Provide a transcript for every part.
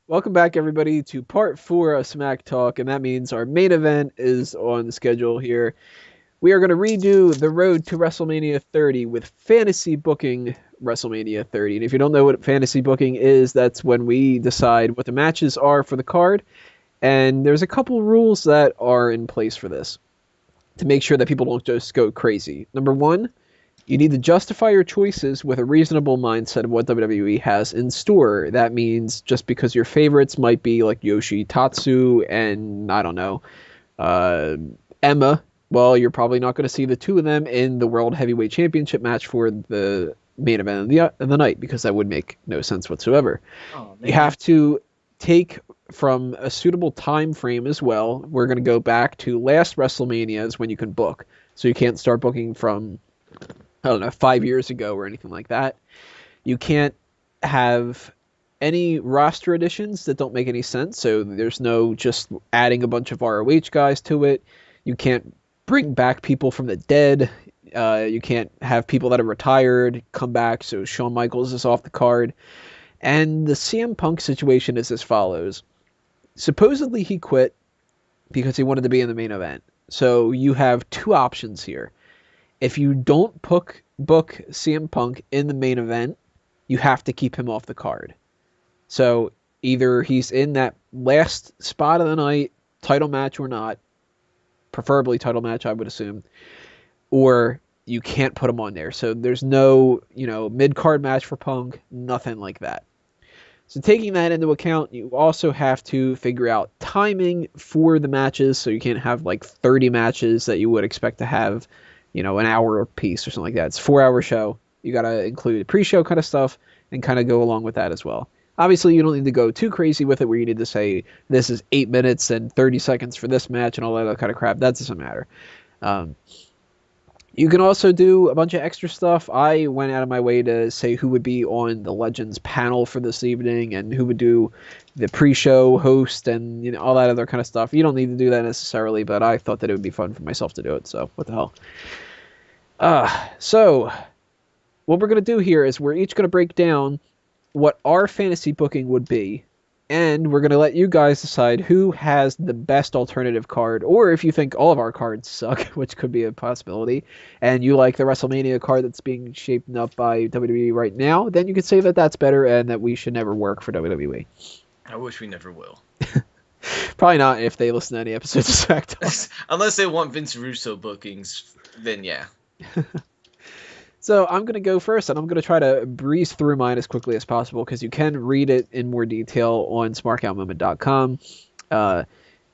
Welcome back, everybody, to part 4 of Smack Talk, and that means our main event is on the schedule here. We are going to redo the road to WrestleMania 30 with fantasy booking WrestleMania 30. And if you don't know what fantasy booking is, that's when we decide what the matches are for the card. And there's a couple rules that are in place for this to make sure that people don't just go crazy. Number one, you need to justify your choices with a reasonable mindset of what WWE has in store. That means just because your favorites might be like Yoshi Tatsu and, I don't know, Emma, well, you're probably not going to see the two of them in the World Heavyweight Championship match for the main event of the night, because that would make no sense whatsoever. You have to take from a suitable time frame as well. We're going to go back to last WrestleMania is when you can book. So you can't start booking from, I don't know, 5 years ago or anything like that. You can't have any roster additions that don't make any sense. So there's no just adding a bunch of ROH guys to it. You can't bring back people from the dead. You can't have people that are retired come back. So Shawn Michaels is off the card. And the CM Punk situation is as follows. Supposedly he quit because he wanted to be in the main event. So you have two options here. If you don't book CM Punk in the main event, you have to keep him off the card. So either he's in that last spot of the night, title match or not, preferably title match, I would assume, or you can't put him on there. So there's no, mid-card match for Punk, nothing like that. So taking that into account, you also have to figure out timing for the matches. So you can't have like 30 matches that you would expect to have, an hour piece or something like that. It's a 4-hour show. You got to include pre-show kind of stuff and kind of go along with that as well. Obviously, you don't need to go too crazy with it where you need to say this is 8 minutes and 30 seconds for this match and all that other kind of crap. That doesn't matter. You can also do a bunch of extra stuff. I went out of my way to say who would be on the Legends panel for this evening and who would do the pre-show host and all that other kind of stuff. You don't need to do that necessarily, but I thought that it would be fun for myself to do it, so what the hell. So what we're going to do here is we're each going to break down what our fantasy booking would be, and we're going to let you guys decide who has the best alternative card, or if you think all of our cards suck, which could be a possibility, and you like the WrestleMania card that's being shaped up by WWE right now, then you could say that that's better and that we should never work for WWE. I wish we never will. Probably not if they listen to any episodes of SmackDown. Unless they want Vince Russo bookings, then yeah. So I'm going to go first, and I'm going to try to breeze through mine as quickly as possible because you can read it in more detail on smarkoutmoment.com.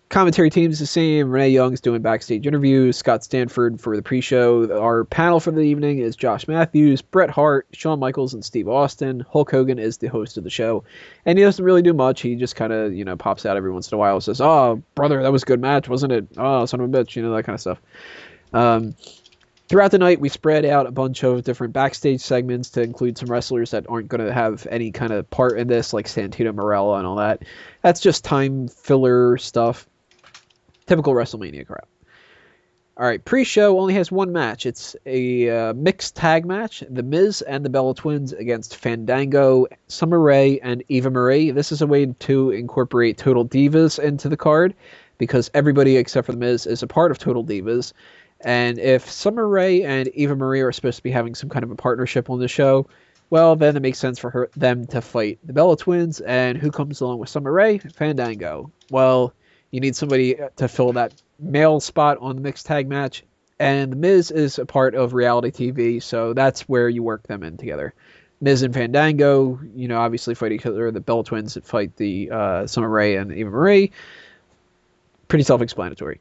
Commentary team is the same. Renee Young's doing backstage interviews. Scott Stanford for the pre-show. Our panel for the evening is Josh Matthews, Bret Hart, Shawn Michaels, and Steve Austin. Hulk Hogan is the host of the show, and he doesn't really do much. He just kind of, pops out every once in a while and says, "Oh, brother, that was a good match, wasn't it? Oh, son of a bitch," that kind of stuff. Throughout the night, we spread out a bunch of different backstage segments to include some wrestlers that aren't going to have any kind of part in this, like Santino Marella and all that. That's just time filler stuff. Typical WrestleMania crap. All right, pre-show only has one match. It's a mixed tag match. The Miz and the Bella Twins against Fandango, Summer Rae, and Eva Marie. This is a way to incorporate Total Divas into the card because everybody except for the Miz is a part of Total Divas. And if Summer Rae and Eva Marie are supposed to be having some kind of a partnership on the show, well, then it makes sense for them to fight the Bella Twins. And who comes along with Summer Rae? Fandango. Well, you need somebody to fill that male spot on the mixed tag match. And The Miz is a part of reality TV, so that's where you work them in together. Miz and Fandango, obviously fight each other. The Bella Twins fight the Summer Rae and Eva Marie. Pretty self-explanatory.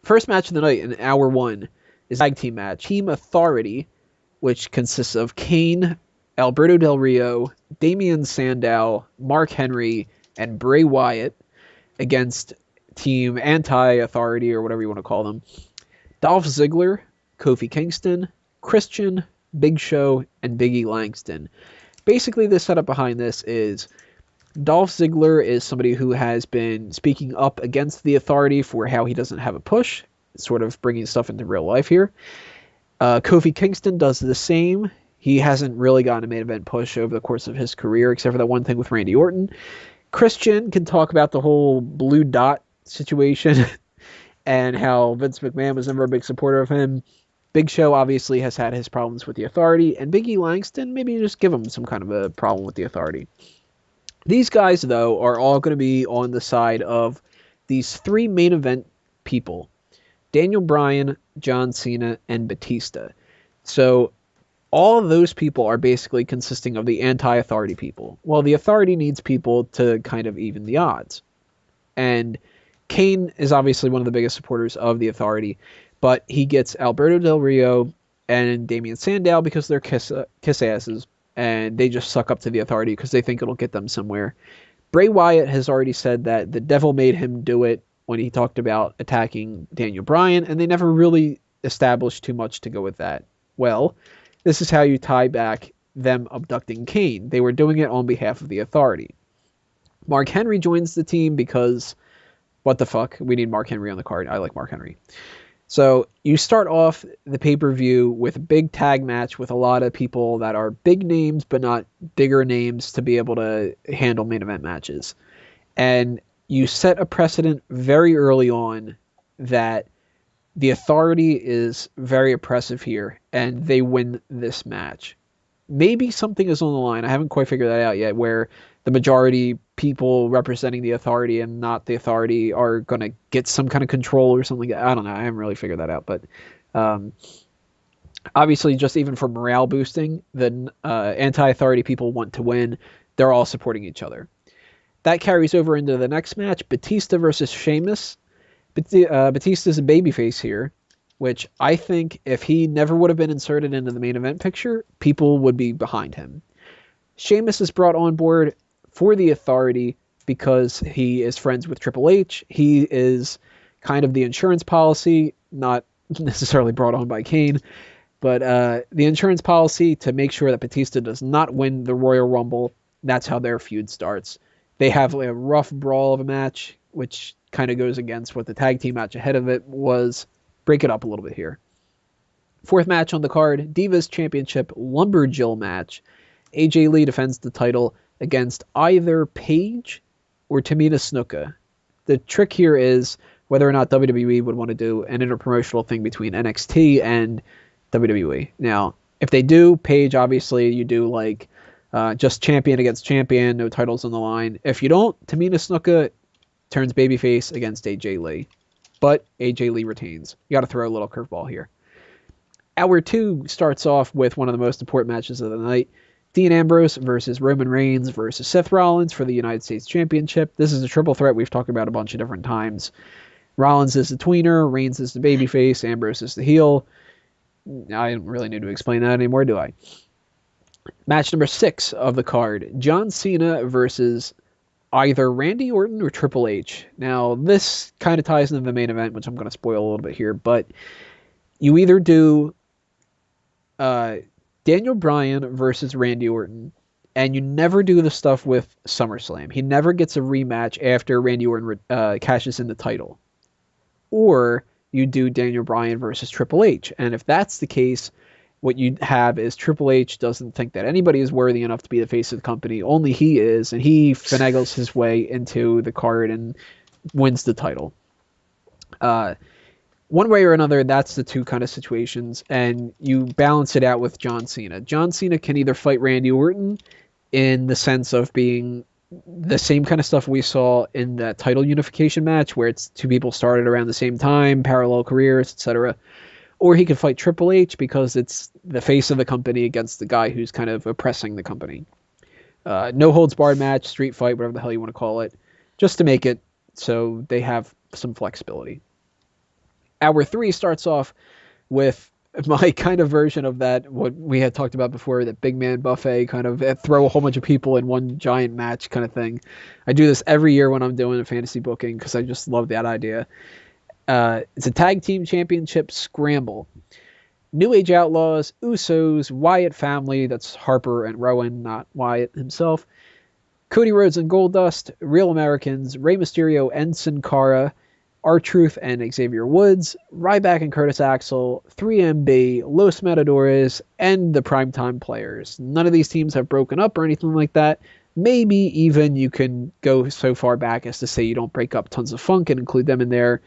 First match of the night in hour one is a tag team match. Team Authority, which consists of Kane, Alberto Del Rio, Damian Sandow, Mark Henry, and Bray Wyatt against Team Anti-Authority, or whatever you want to call them. Dolph Ziggler, Kofi Kingston, Christian, Big Show, and Big E Langston. Basically, the setup behind this is Dolph Ziggler is somebody who has been speaking up against the Authority for how he doesn't have a push, sort of bringing stuff into real life here. Kofi Kingston does the same. He hasn't really gotten a main event push over the course of his career, except for that one thing with Randy Orton. Christian can talk about the whole blue dot situation and how Vince McMahon was never a big supporter of him. Big Show obviously has had his problems with the Authority, and Big E Langston, maybe you just give him some kind of a problem with the Authority. These guys, though, are all going to be on the side of these three main event people: Daniel Bryan, John Cena, and Batista. So all of those people are basically consisting of the anti-Authority people. Well, the Authority needs people to kind of even the odds. And Kane is obviously one of the biggest supporters of the Authority, but he gets Alberto Del Rio and Damian Sandow because they're kiss asses, and they just suck up to the Authority because they think it'll get them somewhere. Bray Wyatt has already said that the devil made him do it when he talked about attacking Daniel Bryan, and they never really established too much to go with that. Well, this is how you tie back them abducting Kane. They were doing it on behalf of the Authority. Mark Henry joins the team because, what the fuck, we need Mark Henry on the card. I like Mark Henry. So you start off the pay-per-view with a big tag match with a lot of people that are big names but not bigger names to be able to handle main event matches. And you set a precedent very early on that the Authority is very oppressive here, and they win this match. Maybe something is on the line. I haven't quite figured that out yet, where the majority people representing the Authority and not the Authority are going to get some kind of control or something. I don't know. I haven't really figured that out. But obviously, just even for morale boosting, the anti-Authority people want to win. They're all supporting each other. That carries over into the next match, Batista versus Sheamus. Batista's a babyface here, which I think if he never would have been inserted into the main event picture, people would be behind him. Sheamus is brought on board for the Authority because he is friends with Triple H. He is kind of the insurance policy, not necessarily brought on by Kane, but the insurance policy to make sure that Batista does not win the Royal Rumble. That's how their feud starts. They have a rough brawl of a match, which kind of goes against what the tag team match ahead of it was. Break it up a little bit here. Fourth match on the card, Divas Championship Lumberjill match. AJ Lee defends the title against either Paige or Tamina Snuka. The trick here is whether or not WWE would want to do an interpromotional thing between NXT and WWE. Now, if they do, Paige, obviously, you do like just champion against champion, no titles on the line. If you don't, Tamina Snuka turns babyface against AJ Lee. But AJ Lee retains. You got to throw a little curveball here. Hour 2 starts off with one of the most important matches of the night. Dean Ambrose versus Roman Reigns versus Seth Rollins for the United States Championship. This is a triple threat we've talked about a bunch of different times. Rollins is the tweener, Reigns is the babyface, Ambrose is the heel. I don't really need to explain that anymore, do I? Match number 6 of the card. John Cena versus either Randy Orton or Triple H. Now, this kind of ties into the main event, which I'm going to spoil a little bit here, but you either do Daniel Bryan versus Randy Orton, and you never do the stuff with SummerSlam. He never gets a rematch after Randy Orton cashes in the title. Or you do Daniel Bryan versus Triple H, and if that's the case, what you have is Triple H doesn't think that anybody is worthy enough to be the face of the company. Only he is, and he finagles his way into the card and wins the title. One way or another, that's the two kind of situations, and you balance it out with John Cena. John Cena can either fight Randy Orton in the sense of being the same kind of stuff we saw in that title unification match, where it's two people started around the same time, parallel careers, etc., or he could fight Triple H because it's the face of the company against the guy who's kind of oppressing the company. No holds barred match, street fight, whatever the hell you want to call it, just to make it so they have some flexibility. Hour 3 starts off with my kind of version of that, what we had talked about before, that big man buffet, kind of throw a whole bunch of people in one giant match kind of thing. I do this every year when I'm doing a fantasy booking because I just love that idea. It's a tag team championship scramble. New Age Outlaws, Usos, Wyatt family, that's Harper and Rowan, not Wyatt himself, Cody Rhodes and Goldust, Real Americans, Rey Mysterio and Sin Cara, R-Truth and Xavier Woods, Ryback and Curtis Axel, 3MB, Los Matadores, and the Primetime Players. None of these teams have broken up or anything like that. Maybe even you can go so far back as to say you don't break up Tons of Funk and include them in there.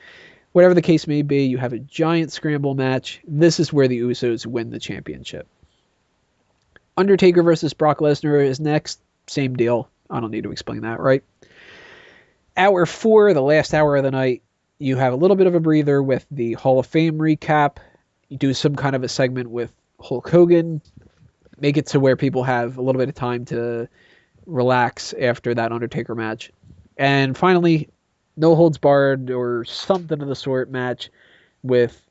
Whatever the case may be, you have a giant scramble match. This is where the Usos win the championship. Undertaker versus Brock Lesnar is next. Same deal. I don't need to explain that, right? Hour 4, the last hour of the night, you have a little bit of a breather with the Hall of Fame recap. You do some kind of a segment with Hulk Hogan. Make it to where people have a little bit of time to relax after that Undertaker match. And finally, no holds barred or something of the sort match with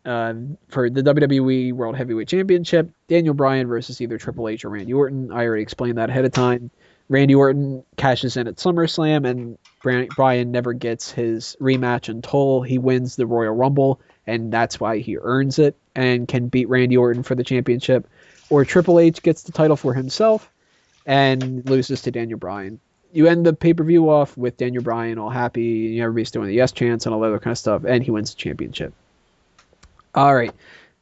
for the WWE World Heavyweight Championship, Daniel Bryan versus either Triple H or Randy Orton. I already explained that ahead of time. Randy Orton cashes in at SummerSlam, and Bryan never gets his rematch until he wins the Royal Rumble, and that's why he earns it and can beat Randy Orton for the championship. Or Triple H gets the title for himself and loses to Daniel Bryan. You end the pay-per-view off with Daniel Bryan all happy, everybody's doing the yes chants and all that other kind of stuff, and he wins the championship. All right,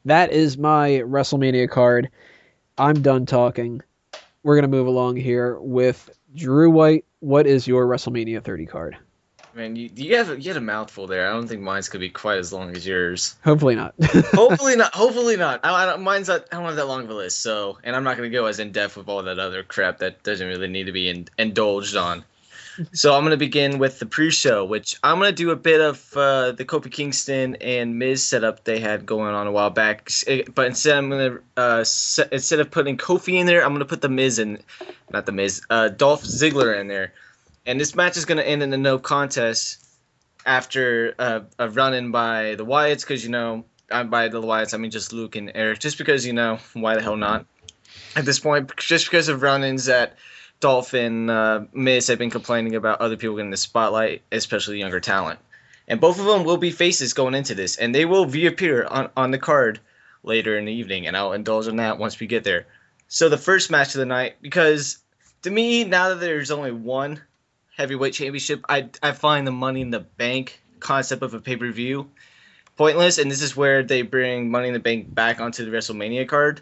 that is my WrestleMania card. I'm done talking. We're going to move along here with Drew White. What is your WrestleMania 30 card? Man, you had a mouthful there. I don't think mine's going to be quite as long as yours. Hopefully not. Hopefully not. Hopefully not. I don't have that long of a list, so, and I'm not going to go as in-depth with all that other crap that doesn't really need to be indulged on. So I'm going to begin with the pre-show, which I'm going to do a bit of the Kofi Kingston and Miz setup they had going on a while back. But instead, I'm going to instead of putting Kofi in there, I'm going to put Dolph Ziggler in there. And this match is going to end in a no contest after a run-in by the Wyatts, because, by the Wyatts, I mean just Luke and Eric, just because, why the hell not? At this point, just because of run-ins that Dolph and Miz have been complaining about other people getting the spotlight, especially younger talent. And both of them will be faces going into this, and they will reappear on the card later in the evening, and I'll indulge in that once we get there. So the first match of the night, because to me, now that there's only one heavyweight championship, I find the Money in the Bank concept of a pay-per-view pointless, and this is where they bring Money in the Bank back onto the WrestleMania card.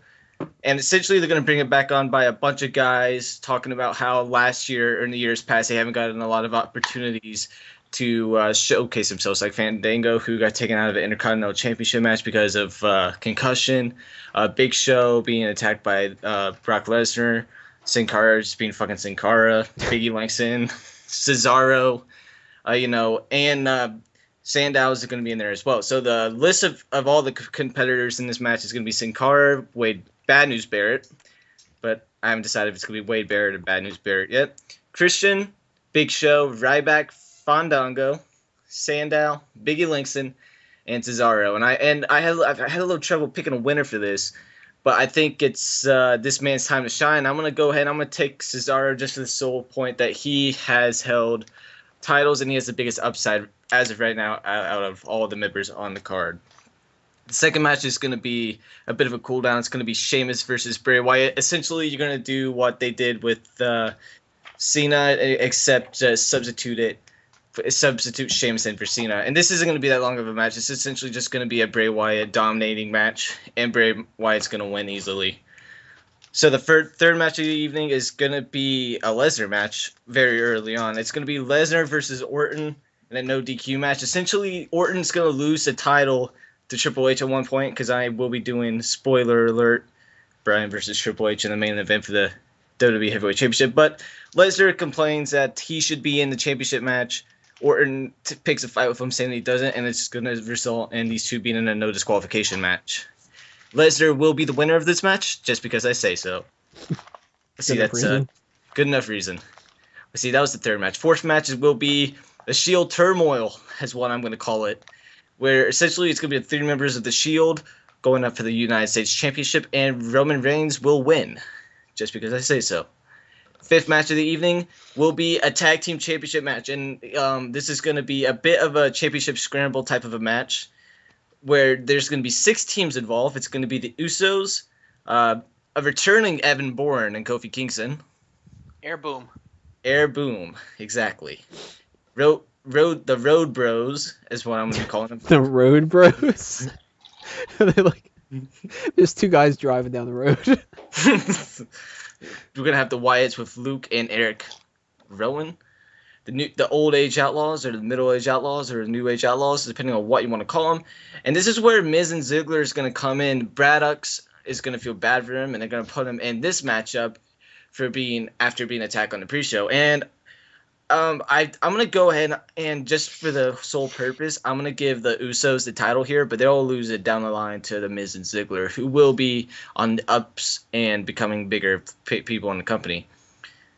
And essentially, they're going to bring it back on by a bunch of guys talking about how last year or in the years past they haven't gotten a lot of opportunities to showcase themselves, like Fandango, who got taken out of the Intercontinental Championship match because of concussion, Big Show being attacked by Brock Lesnar, Sin Cara just being fucking Sin Cara, Biggie Langston, Cesaro, and Sandow is going to be in there as well. So the list of all the competitors in this match is going to be Sin Cara, Wade Bad News Barrett, but I haven't decided if it's going to be Wade Barrett or Bad News Barrett yet. Christian, Big Show, Ryback, Fandango, Sandow, Biggie Langston, and Cesaro. And I've had a little trouble picking a winner for this, but I think it's this man's time to shine. I'm going to go ahead. I'm going to take Cesaro just for the sole point that he has held titles and he has the biggest upside as of right now out of all the members on the card. The second match is going to be a bit of a cool down. It's going to be Sheamus versus Bray Wyatt. Essentially, you're going to do what they did with Cena, except substitute Sheamus in for Cena. And this isn't going to be that long of a match. It's essentially just going to be a Bray Wyatt dominating match, and Bray Wyatt's going to win easily. So the third match of the evening is going to be a Lesnar match very early on. It's going to be Lesnar versus Orton in a no DQ match. Essentially, Orton's going to lose the title to Triple H at one point, because I will be doing, spoiler alert, Bryan versus Triple H in the main event for the WWE Heavyweight Championship. But Lesnar complains that he should be in the championship match. Orton picks a fight with him, saying that he doesn't, and it's going to result in these two being in a no disqualification match. Lesnar will be the winner of this match, just because I say so. See, that's a good enough reason. See, that was the third match. Fourth match will be the Shield Turmoil, is what I'm going to call it, where essentially it's going to be the three members of the Shield going up for the United States Championship, and Roman Reigns will win, just because I say so. Fifth match of the evening will be a tag team championship match, and this is going to be a bit of a championship scramble type of a match, where there's going to be 6 teams involved. It's going to be the Usos, a returning Evan Bourne and Kofi Kingston. Air Boom, exactly. Road Bros is what I'm gonna be calling them. The Road Bros. They're like, there's two guys driving down the road. We're gonna have the Wyatts with Luke and Eric Rowan. The old age outlaws, or the middle age outlaws, or the new age outlaws, depending on what you want to call them. And this is where Miz and Ziggler is going to come in. Braddock's is going to feel bad for him, and they're going to put him in this matchup after being attacked on the pre-show. And I'm going to go ahead and just for the sole purpose, I'm going to give the Usos the title here, but they'll lose it down the line to the Miz and Ziggler, who will be on the ups and becoming bigger people in the company.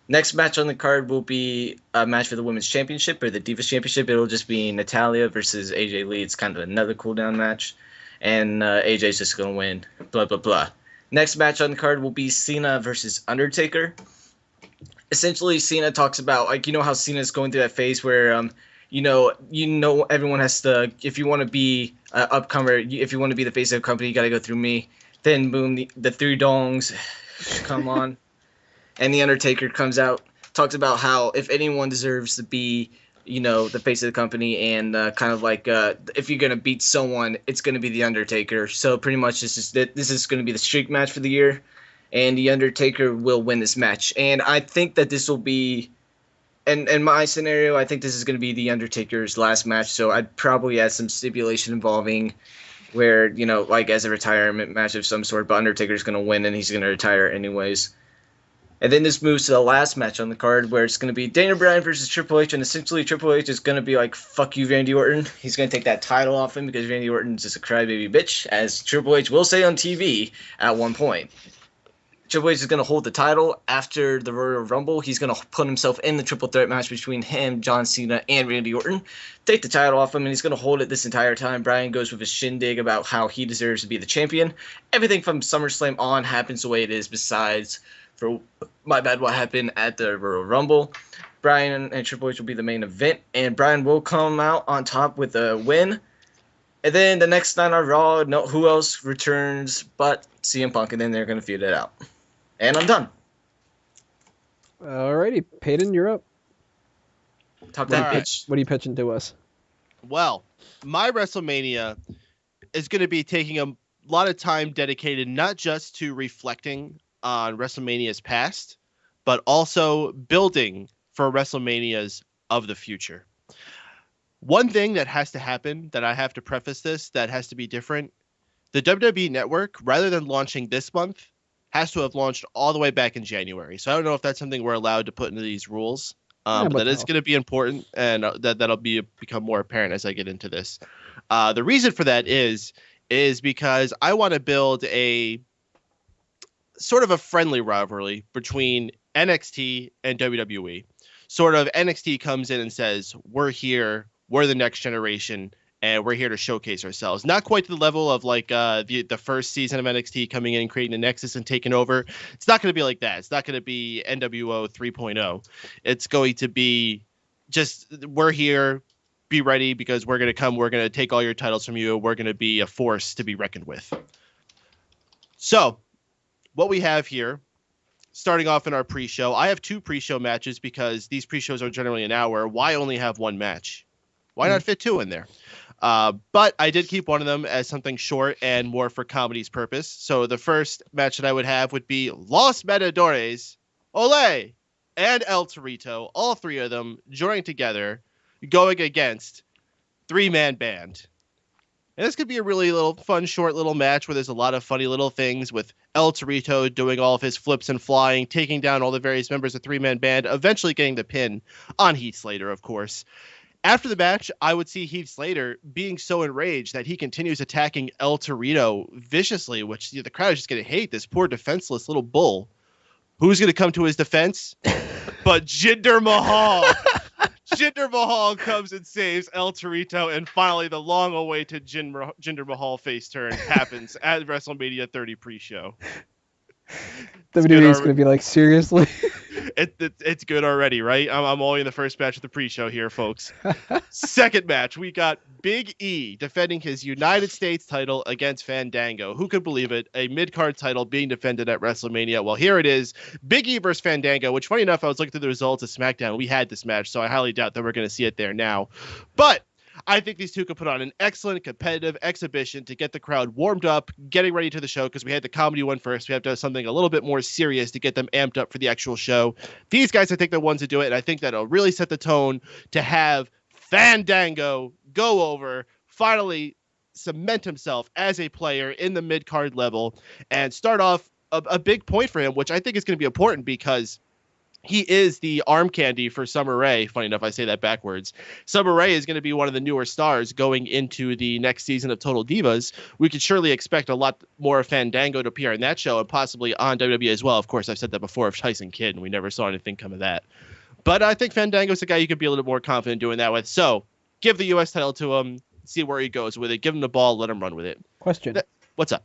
Next match on the card will be a match for the Women's Championship or the Divas Championship. It'll just be Natalya versus AJ Lee. It's kind of another cool-down match. And AJ's just going to win. Blah, blah, blah. Next match on the card will be Cena versus Undertaker. Essentially, Cena talks about, like, you know how Cena's going through that phase where, everyone has to, if you want to be an upcomer, if you want to be the face of the company, you got to go through me. Then, boom, the three dongs come on. And The Undertaker comes out, talks about how if anyone deserves to be, the face of the company, and kind of like if you're going to beat someone, it's going to be The Undertaker. So pretty much this is going to be the streak match for the year, and The Undertaker will win this match. And I think that this will be, in my scenario, I think this is going to be The Undertaker's last match. So I'd probably add some stipulation involving where, like as a retirement match of some sort, but Undertaker's going to win and he's going to retire anyways. And then this moves to the last match on the card where it's going to be Daniel Bryan versus Triple H. And essentially Triple H is going to be like, fuck you, Randy Orton. He's going to take that title off him because Randy Orton's just a crybaby bitch, as Triple H will say on TV at one point. Triple H is going to hold the title after the Royal Rumble. He's going to put himself in the triple threat match between him, John Cena, and Randy Orton. Take the title off him, and he's going to hold it this entire time. Bryan goes with his shindig about how he deserves to be the champion. Everything from SummerSlam on happens the way it is, besides for what happened at the Royal Rumble. Bryan and Triple H will be the main event, and Bryan will come out on top with a win. And then the next night on Raw, who else returns but CM Punk, and then they're going to feud it out. And I'm done. Alrighty, Peyton, you're up. Top that bitch. What are you pitching to us? Well, my WrestleMania is going to be taking a lot of time dedicated not just to reflecting on WrestleMania's past, but also building for WrestleManias of the future. One thing that has to happen, that I have to preface this, that has to be different, the WWE Network, rather than launching this month, has to have launched all the way back in January. So I don't know if that's something we're allowed to put into these rules, but that is going to be important, and that'll become more apparent as I get into this. The reason for that is because I want to build a sort of a friendly rivalry between NXT and WWE. Sort of NXT comes in and says, we're here, we're the next generation, and we're here to showcase ourselves. Not quite to the level of like the first season of NXT coming in, creating a nexus and taking over. It's not going to be like that. It's not going to be NWO 3.0. It's going to be just, we're here, be ready, because we're going to come, we're going to take all your titles from you, we're going to be a force to be reckoned with. So, what we have here, starting off in our pre-show, I have two pre-show matches because these pre-shows are generally an hour. Why only have one match? Why not fit two in there? But I did keep one of them as something short and more for comedy's purpose. So the first match that I would have would be Los Matadores, Ole, and El Torito, all three of them joining together, going against three-man band. And this could be a really little fun, short little match where there's a lot of funny little things with El Torito doing all of his flips and flying, taking down all the various members of three-man band, eventually getting the pin on Heath Slater, of course. After the match, I would see Heath Slater being so enraged that he continues attacking El Torito viciously, which the crowd is just going to hate this poor defenseless little bull. Who's going to come to his defense? But Jinder Mahal. Jinder Mahal comes and saves El Torito, and finally the long-awaited Jinder Mahal face turn happens at WrestleMania 30 pre-show. WWE is going to be like, seriously? It's good already, right? I'm only in the first match of the pre-show here, folks. Second match, we got Big E defending his United States title against Fandango. Who could believe it? A mid-card title being defended at WrestleMania. Well, here it is. Big E versus Fandango, which, funny enough, I was looking through the results of SmackDown. We had this match, so I highly doubt that we're going to see it there now. But I think these two could put on an excellent competitive exhibition to get the crowd warmed up, getting ready to the show, because we had the comedy one first. We have to have something a little bit more serious to get them amped up for the actual show. These guys, I think, they're ones to do it, and I think that'll really set the tone to have Fandango go over, finally cement himself as a player in the mid-card level, and start off a big point for him, which I think is going to be important because he is the arm candy for Summer Rae. Funny enough, I say that backwards. Summer Rae is going to be one of the newer stars going into the next season of Total Divas. We could surely expect a lot more of Fandango to appear in that show and possibly on WWE as well. Of course, I've said that before of Tyson Kidd, and we never saw anything come of that. But I think Fandango's a guy you could be a little more confident doing that with. So give the U.S. title to him, see where he goes with it. Give him the ball, let him run with it. Question. What's up?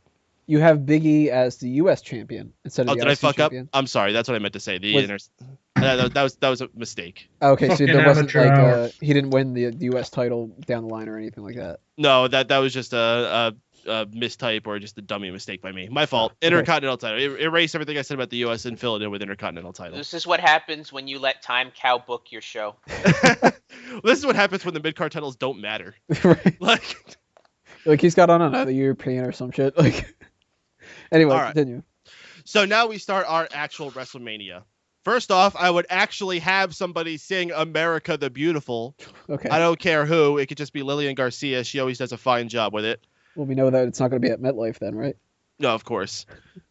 You have Big E as the U.S. champion instead of the did I IC fuck champion. up? I'm sorry. That's what I meant to say. That was a mistake. Okay, so Fucking there wasn't amateur like he didn't win the U.S. title down the line or anything like that. No, that was just a mistype or just a dummy mistake by me. My fault. Intercontinental title. Erase everything I said about the U.S. and fill it in with Intercontinental title. This is what happens when you let Time Cow book your show. This is what happens when the mid-card titles don't matter. Right. Like he's got on another European or some shit. Anyway, All right. continue. So now we start our actual WrestleMania. First off, I would actually have somebody sing America the Beautiful. Okay. I don't care who. It could just be Lillian Garcia. She always does a fine job with it. Well, we know that it's not going to be at MetLife then, right? No, of course.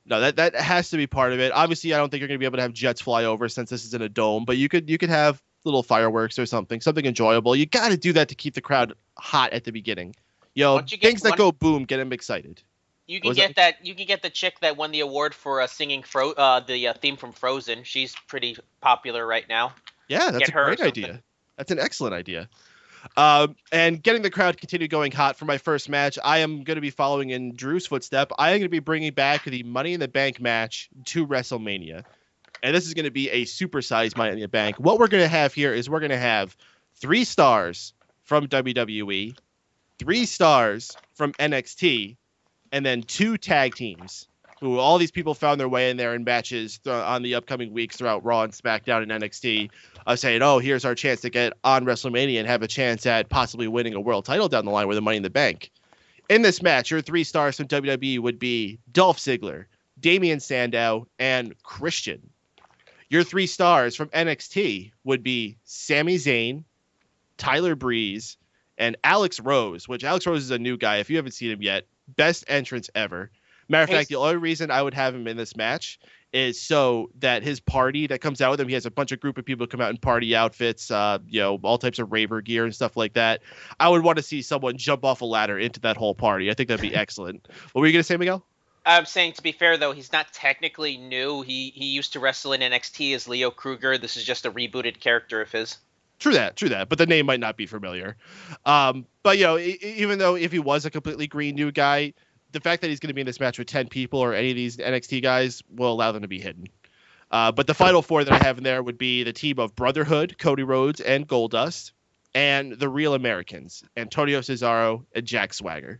No, that has to be part of it. Obviously, I don't think you're going to be able to have jets fly over since this is in a dome, but you could have little fireworks or something enjoyable. You got to do that to keep the crowd hot at the beginning. Things that go boom, get them excited. You can get that. You can get the chick that won the award for singing the theme from Frozen. She's pretty popular right now. Yeah, that's a great idea. That's an excellent idea. And getting the crowd continue going hot for my first match, I am going to be following in Drew's footstep. I am going to be bringing back the Money in the Bank match to WrestleMania. And this is going to be a supersized Money in the Bank. What we're going to have here is we're going to have 3 stars from WWE, 3 stars from NXT, and then 2 tag teams who all these people found their way in there in matches on the upcoming weeks throughout Raw and SmackDown and NXT, saying, oh, here's our chance to get on WrestleMania and have a chance at possibly winning a world title down the line with the Money in the Bank. In this match, your 3 stars from WWE would be Dolph Ziggler, Damian Sandow, and Christian. Your 3 stars from NXT would be Sami Zayn, Tyler Breeze, and Alex Rose, which Alex Rose is a new guy. If you haven't seen him yet, best entrance ever. Matter of fact, the only reason I would have him in this match is so that his party that comes out with him, he has a bunch of group of people come out in party outfits, all types of raver gear and stuff like that. I would want to see someone jump off a ladder into that whole party. I think that'd be excellent. What were you going to say, Miguel? I'm saying, to be fair, though, he's not technically new. He used to wrestle in NXT as Leo Kruger. This is just a rebooted character of his. True that. But the name might not be familiar. But, even though if he was a completely green new guy, the fact that he's going to be in this match with 10 people or any of these NXT guys will allow them to be hidden. But the final 4 that I have in there would be the team of Brotherhood, Cody Rhodes, and Goldust, and the Real Americans, Antonio Cesaro and Jack Swagger.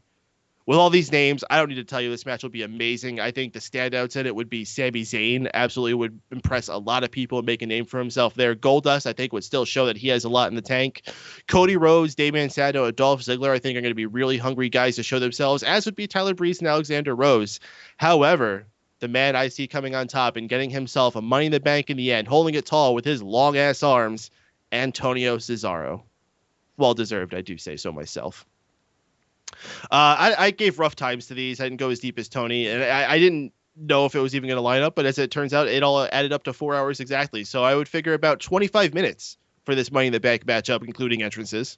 With all these names, I don't need to tell you this match will be amazing. I think the standouts in it would be Sami Zayn. Absolutely would impress a lot of people and make a name for himself there. Goldust, I think, would still show that he has a lot in the tank. Cody Rhodes, Damian Sandow, and Dolph Ziggler, I think, are going to be really hungry guys to show themselves, as would be Tyler Breeze and Alexander Rose. However, the man I see coming on top and getting himself a Money in the Bank in the end, holding it tall with his long-ass arms, Antonio Cesaro. Well-deserved, I do say so myself. I gave rough times to these. I didn't go as deep as Tony, and I didn't know if it was even going to line up, but as it turns out, it all added up to 4 hours exactly. So I would figure about 25 minutes for this Money in the Bank matchup, including entrances.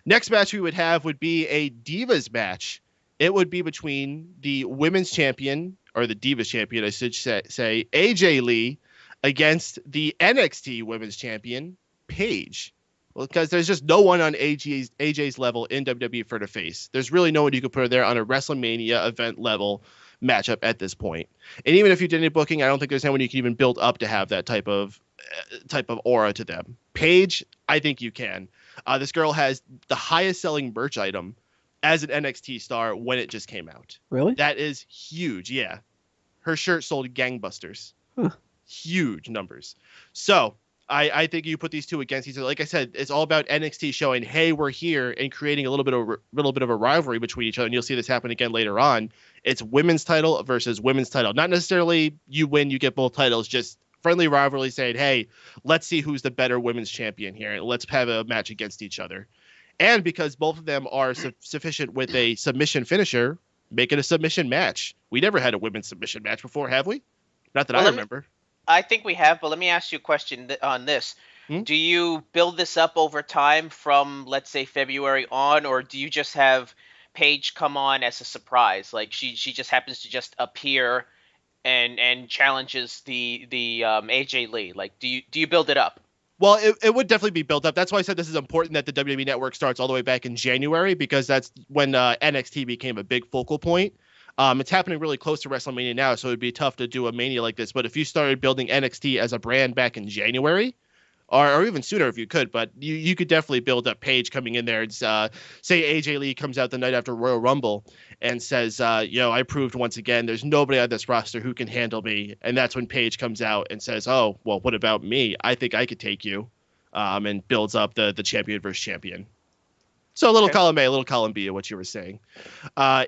Next match we would have would be a Divas match. It would be between the women's champion, or the Divas champion, I should say, AJ Lee, against the NXT women's champion, Paige. Well, because there's just no one on AJ's level in WWE for the face. There's really no one you could put her there on a WrestleMania event level. matchup at this point. And even if you did any booking, I don't think there's anyone you can even build up to have that type of aura to them. Paige, I think you can. This girl has the highest selling merch item as an NXT star when it just came out. Really? That is huge. Yeah. Her shirt sold gangbusters. Huh. Huge numbers. So I think you put these two against each other. Like I said, it's all about NXT showing, hey, we're here, and creating a little bit of a rivalry between each other. And you'll see this happen again later on. It's women's title versus women's title. Not necessarily you win, you get both titles, just friendly rivalry saying, hey, let's see who's the better women's champion here. Let's have a match against each other. And because both of them are sufficient with a submission finisher, make it a submission match. We never had a women's submission match before, have we? Not that I remember. I think we have, but let me ask you a question on this. Do you build this up over time from, let's say, February on, or do you just have Paige come on as a surprise? Like she just happens to just appear and challenges the AJ Lee. Like, do you build it up? Well, it would definitely be built up. That's why I said this is important that the WWE Network starts all the way back in January, because that's when NXT became a big focal point. It's happening really close to WrestleMania now, so it'd be tough to do a Mania like this. But if you started building NXT as a brand back in January, or even sooner if you could, but you could definitely build up Paige coming in there and say AJ Lee comes out the night after Royal Rumble and says, I proved once again there's nobody on this roster who can handle me. And that's when Paige comes out and says, oh, well, what about me? I think I could take you, and builds up the champion versus champion. So a little column A, a little column B of what you were saying.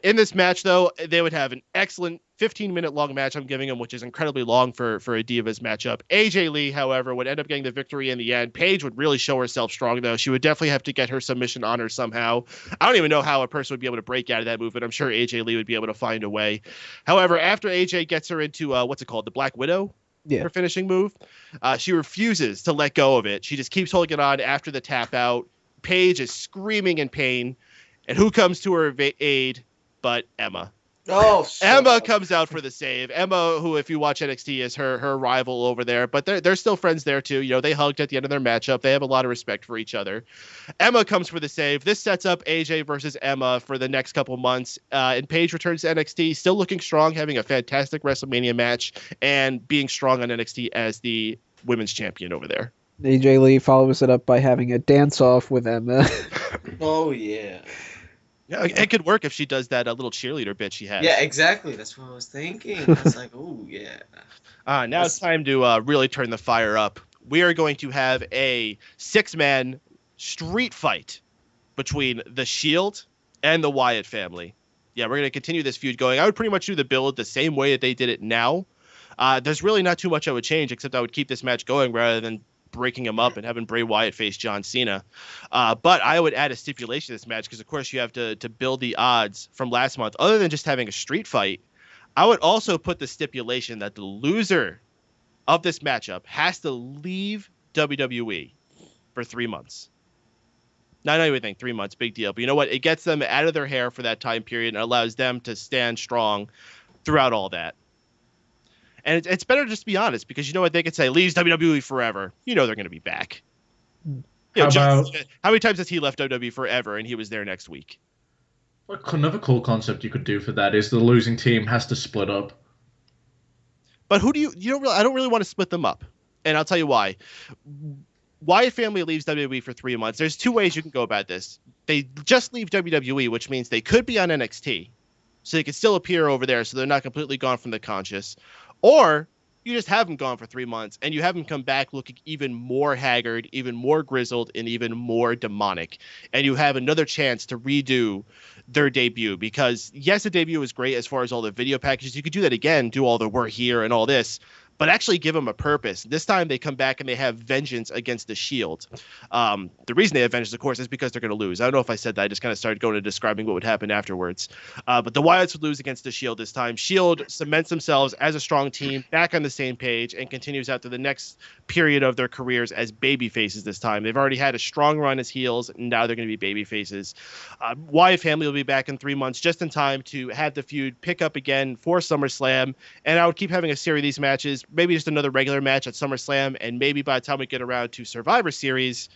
In this match, though, they would have an excellent 15-minute long match I'm giving them, which is incredibly long for a Divas matchup. AJ Lee, however, would end up getting the victory in the end. Paige would really show herself strong, though. She would definitely have to get her submission on her somehow. I don't even know how a person would be able to break out of that move, but I'm sure AJ Lee would be able to find a way. However, after AJ gets her into, what's it called, the Black Widow? Yeah. Her finishing move, she refuses to let go of it. She just keeps holding it on after the tap out. Paige is screaming in pain, and who comes to her aid but Emma? Oh, Emma comes out for the save. Emma, who, if you watch NXT, is her rival over there, but they're still friends there too. They hugged at the end of their matchup. They have a lot of respect for each other. Emma comes for the save. This sets up AJ versus Emma for the next couple months. And Paige returns to NXT, still looking strong, having a fantastic WrestleMania match, and being strong on NXT as the women's champion over there. AJ Lee follows it up by having a dance-off with Emma. Oh, yeah. Yeah, it could work if she does that little cheerleader bit she has. Yeah, exactly. That's what I was thinking. I was like, oh, yeah. Now it's time to really turn the fire up. We are going to have a 6-man street fight between the Shield and the Wyatt family. Yeah, we're going to continue this feud going. I would pretty much do the build the same way that they did it now. There's really not too much I would change, except I would keep this match going rather than breaking him up and having Bray Wyatt face John Cena. But I would add a stipulation to this match because, of course, you have to build the odds from last month. Other than just having a street fight, I would also put the stipulation that the loser of this matchup has to leave WWE for 3 months. Not anything, 3 months, big deal. But you know what? It gets them out of their hair for that time period and allows them to stand strong throughout all that. And it's better just to be honest, because you know what, they could say, leaves WWE forever. They're going to be back. How many times has he left WWE forever and he was there next week? Another cool concept you could do for that is the losing team has to split up. But who do I don't really want to split them up. And I'll tell you why. Wyatt family leaves WWE for 3 months. There's 2 ways you can go about this. They just leave WWE, which means they could be on NXT. So they could still appear over there, so they're not completely gone from the conscious. Or you just have them gone for 3 months and you have them come back looking even more haggard, even more grizzled, and even more demonic. And you have another chance to redo their debut, because yes, the debut was great as far as all the video packages. You could do that again, do all the "we're here" and all this, but actually give them a purpose. This time they come back and they have vengeance against the Shield. The reason they have vengeance, of course, is because they're going to lose. I don't know if I said that. I just kind of started going to describing what would happen afterwards. But the Wyatts would lose against the Shield this time. Shield cements themselves as a strong team, back on the same page, and continues out to the next period of their careers as baby faces this time. They've already had a strong run as heels, and now they're going to be baby faces. Wyatt family will be back in 3 months, just in time to have the feud pick up again for SummerSlam. And I would keep having a series of these matches, maybe just another regular match at SummerSlam, and maybe by the time we get around to Survivor Series,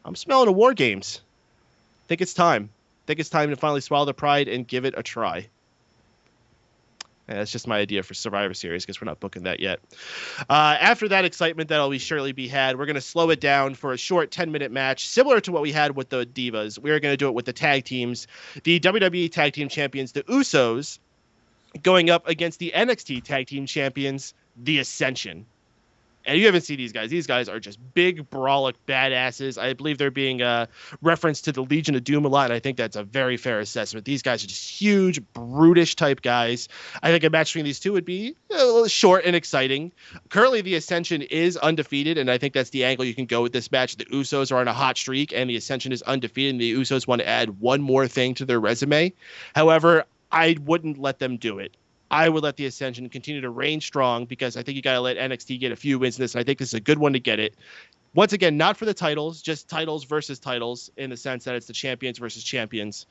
I'm smelling a War Games. I think it's time to finally swallow the pride and give it a try. That's just my idea for Survivor Series because we're not booking that yet. After that excitement that'll surely be had, we're going to slow it down for a short 10-minute match, similar to what we had with the Divas. We're going to do it with the tag teams. The WWE Tag Team Champions, the Usos, going up against the NXT Tag Team Champions, the Ascension. And you haven't seen these guys. These guys are just big, brawlic badasses. I believe they're being referenced to the Legion of Doom a lot, and I think that's a very fair assessment. These guys are just huge, brutish type guys. I think a match between these two would be a little short and exciting. Currently, the Ascension is undefeated, and I think that's the angle you can go with this match. The Usos are on a hot streak, and the Ascension is undefeated, and the Usos want to add one more thing to their resume. However, I wouldn't let them do it. I would let the Ascension continue to reign strong because I think you got to let NXT get a few wins in this, and I think this is a good one to get it. Once again, not for the titles, just titles versus titles in the sense that it's the champions versus champions.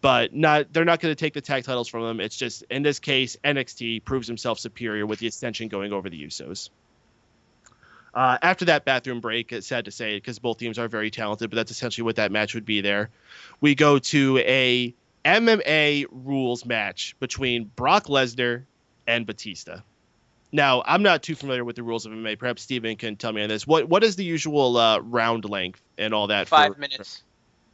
But they're not going to take the tag titles from them. It's just, in this case, NXT proves himself superior with the Ascension going over the Usos. After that bathroom break, it's sad to say because both teams are very talented, but that's essentially what that match would be there. We go to a MMA rules match between Brock Lesnar and Batista. Now, I'm not too familiar with the rules of MMA. Perhaps Steven can tell me on this. What is the usual round length and all that? 5 minutes.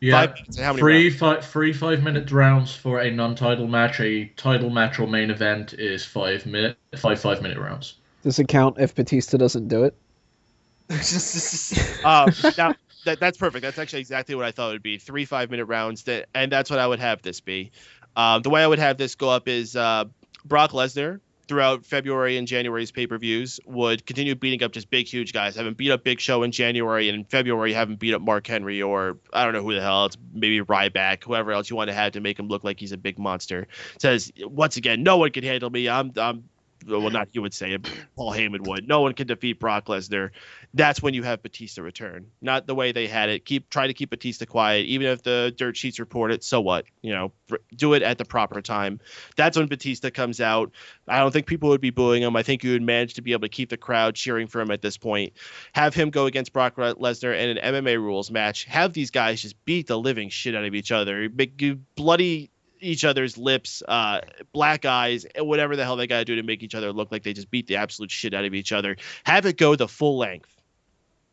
Yeah, 5 minutes. And how many rounds? Three 5-minute rounds for a non-title match. A title match or main event is 5 5-minute rounds. Does it count if Batista doesn't do it? Now, that's perfect. That's actually exactly what I thought it would be. 3 5-minute rounds, and that's what I would have this be. The way I would have this go up is Brock Lesnar throughout February and January's pay-per-views would continue beating up just big, huge guys. Haven't beat up Big Show in January, and in February haven't beat up Mark Henry or I don't know who the hell else, maybe Ryback, whoever else you want to have to make him look like he's a big monster. Says, once again, no one can handle me. Well, not you would say it, Paul Heyman would. No one can defeat Brock Lesnar. That's when you have Batista return. Not the way they had it. Try to keep Batista quiet. Even if the dirt sheets report it, so what? Do it at the proper time. That's when Batista comes out. I don't think people would be booing him. I think you would manage to be able to keep the crowd cheering for him at this point. Have him go against Brock Lesnar in an MMA rules match. Have these guys just beat the living shit out of each other. Bloody each other's lips, black eyes, whatever the hell they got to do to make each other look like they just beat the absolute shit out of each other. Have it go the full length.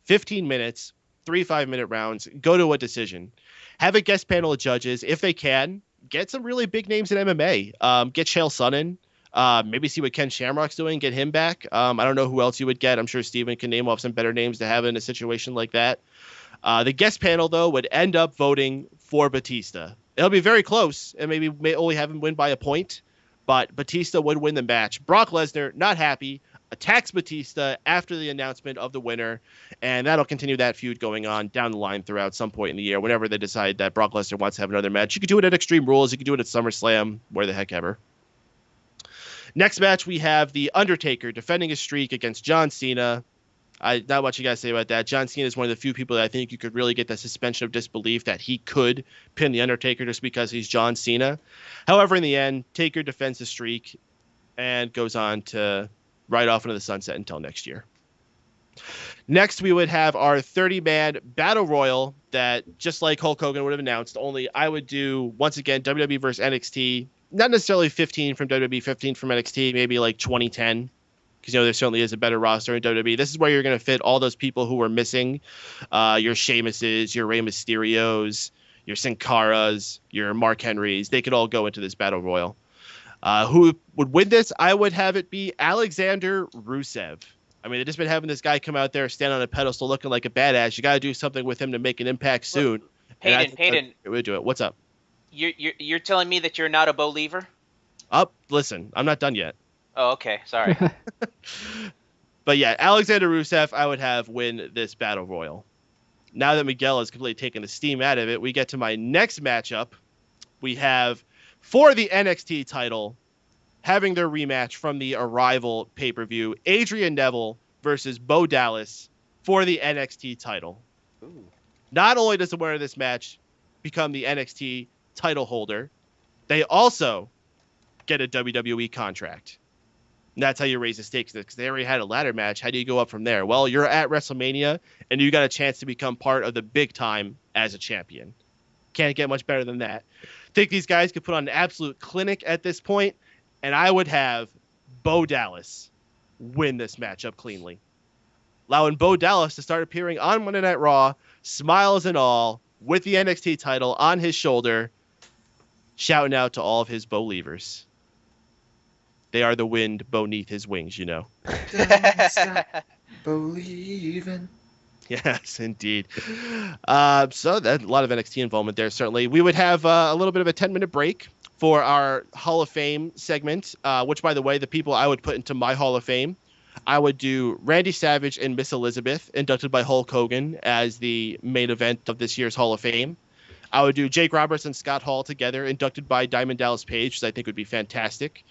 15 minutes, 3 5-minute rounds, go to a decision. Have a guest panel of judges. If they can, get some really big names in MMA. Get Chael Sonnen. Maybe see what Ken Shamrock's doing, get him back. I don't know who else you would get. I'm sure Steven can name off some better names to have in a situation like that. The guest panel, though, would end up voting for Batista. It'll be very close, and may only have him win by a point, but Batista would win the match. Brock Lesnar, not happy, attacks Batista after the announcement of the winner, and that'll continue that feud going on down the line throughout some point in the year, whenever they decide that Brock Lesnar wants to have another match. You could do it at Extreme Rules, you could do it at SummerSlam, where the heck ever. Next match, we have The Undertaker defending his streak against John Cena. Not much you guys say about that. John Cena is one of the few people that I think you could really get the suspension of disbelief that he could pin The Undertaker just because he's John Cena. However, in the end, Taker defends the streak and goes on to ride off into the sunset until next year. Next, we would have our 30-man Battle Royal that, just like Hulk Hogan would have announced, only I would do, once again, WWE versus NXT. Not necessarily 15 from WWE, 15 from NXT, maybe like 2010. Because, there certainly is a better roster in WWE. This is where you're going to fit all those people who were missing. Your Sheamuses, your Rey Mysterios, your Sin Caras, your Mark Henrys. They could all go into this Battle Royal. Who would win this? I would have it be Alexander Rusev. I mean, they've just been having this guy come out there, stand on a pedestal looking like a badass. You got to do something with him to make an impact soon. Peyton. We'll do it. What's up? You're telling me that you're not a believer? Listen, I'm not done yet. Oh, okay. Sorry. But yeah, Alexander Rusev, I would have win this Battle Royal. Now that Miguel has completely taken the steam out of it, we get to my next matchup. We have, for the NXT title, having their rematch from the Arrival pay-per-view, Adrian Neville versus Bo Dallas for the NXT title. Ooh. Not only does the winner of this match become the NXT title holder, they also get a WWE contract. And that's how you raise the stakes, because they already had a ladder match. How do you go up from there? Well, you're at WrestleMania, and you got a chance to become part of the big time as a champion. Can't get much better than that. Think these guys could put on an absolute clinic at this point. and I would have Bo Dallas win this matchup cleanly, allowing Bo Dallas to start appearing on Monday Night Raw, smiles and all, with the NXT title on his shoulder, shouting out to all of his Bo-leavers. They are the wind beneath his wings, you know. Believing. Yes, indeed. So that's a lot of NXT involvement there, certainly. We would have a little bit of a 10-minute break for our Hall of Fame segment, which, by the way, the people I would put into my Hall of Fame, I would do Randy Savage and Miss Elizabeth, inducted by Hulk Hogan, as the main event of this year's Hall of Fame. I would do Jake Roberts and Scott Hall together, inducted by Diamond Dallas Page, which I think would be fantastic.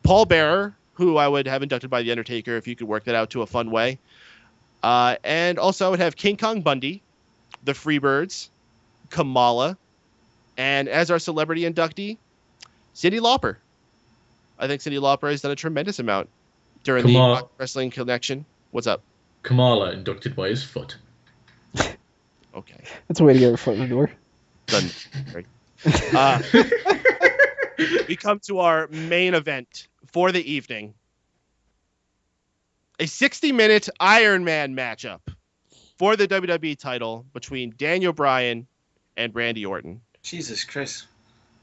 Paul Bearer, who I would have inducted by The Undertaker, if you could work that out to a fun way. And also I would have King Kong Bundy, the Freebirds, Kamala, and as our celebrity inductee, Cyndi Lauper. I think Cyndi Lauper has done a tremendous amount during the Wrestling Connection. What's up? Kamala inducted by his foot. Okay. That's a way to get her foot in the door. Done. We come to our main event for the evening. A 60-minute Iron Man matchup for the WWE title between Daniel Bryan and Randy Orton. Jesus Christ.